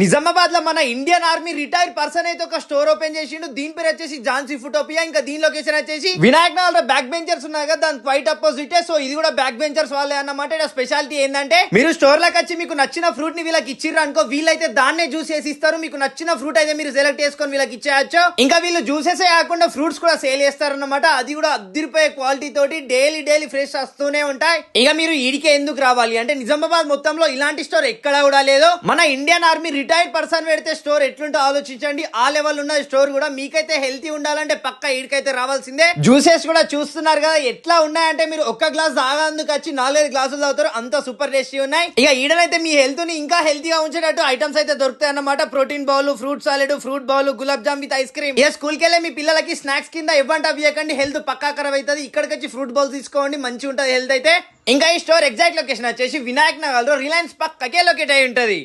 నిజామాబాద్ లో మన Indian army retired person అయితే ఒక స్టోర్ ఓపెన్ చేసిండు. దీని పేరు వచ్చేసి ఝాన్సీ ఫుటోపియా. ఇంకా దీని లొకేషన్ వచ్చేసి వినాయక్ నగర్ బ్యాక్ బెంచర్స్ ఉన్నాయి కదా, దాని క్వైట్ అపోజిట్. సో ఇది కూడా బ్యాక్ బెంచర్స్ వాళ్ళే అన్నమాట. ఇక్కడ స్పెషాలిటీ ఏంటంటే మీరు స్టోర్ లోకి వచ్చి మీకు నచ్చిన ఫ్రూట్ ని వీళ్ళకి ఇచ్చిర్రు అనుకో, వీళ్ళైతే దాన్నే జ్యూస్ వేసి ఇస్తారు. మీకు నచ్చిన ఫ్రూట్ అయితే మీరు సెలెక్ట్ చేసుకొని వీళ్ళకి ఇచ్చేయచ్చు. ఇంకా వీళ్ళు జ్యూసెస్ కాకుండా ఫ్రూట్స్ కూడా సేల్ చేస్తారు అన్నమాట. అది కూడా అదిరిపోయే క్వాలిటీ తోటి డైలీ ఫ్రెష్ వస్తూనే ఉంటాయి. ఇక మీరు ఈడికే ఎందుకు రావాలి అంటే నిజామాబాద్ మొత్తంలో ఇలాంటి స్టోర్ ఎక్కడా కూడా లేదు. మన ఇండియన్ ఆర్మీ రిటైర్డ్ పర్సన్ పెడితే స్టోర్ ఎట్లుంటో ఆలోచించండి. ఆ లెవెల్ ఉన్న స్టోర్ కూడా మీకైతే హెల్తీ ఉండాలంటే పక్క ఈడికైతే రావాల్సిందే. జ్యూసెస్ కూడా చూస్తున్నారు కదా ఎట్లా ఉన్నాయంటే మీరు ఒక్క గ్లాస్ తాగేందుకు వచ్చి 4-5 గ్లాసులు తాగుతారు, అంత సూపర్ టేస్టీ ఉన్నాయి. ఇక ఈడనైతే మీ హెల్త్ ని ఇంకా హెల్తీగా ఉంచేటట్టు ఐటమ్స్ అయితే దొరుకుతాయి అన్నమాట. Protein bowl, fruit salad, fruit bowl, gulab jam with ice cream. ఇక స్కూల్ కి వెళ్ళే మీ పిల్లలకి స్నాక్స్ కింద ఇవ్వండి, అవి ఇవ్వకండి, హెల్త్ పక్కా ఖరాబ్ అవుతుంది. ఇక్కడికి వచ్చి ఫ్రూట్ బౌల్ తీసుకోండి, మంచిగా ఉంటుంది హెల్త్ అయితే. ఇంకా ఈ స్టోర్ ఎగ్జాక్ట్ లొకేషన్ వచ్చేసి వినాయక్ నగర్ లో రిలయన్స్ పక్కకే లొకేట్ అయి ఉంటది.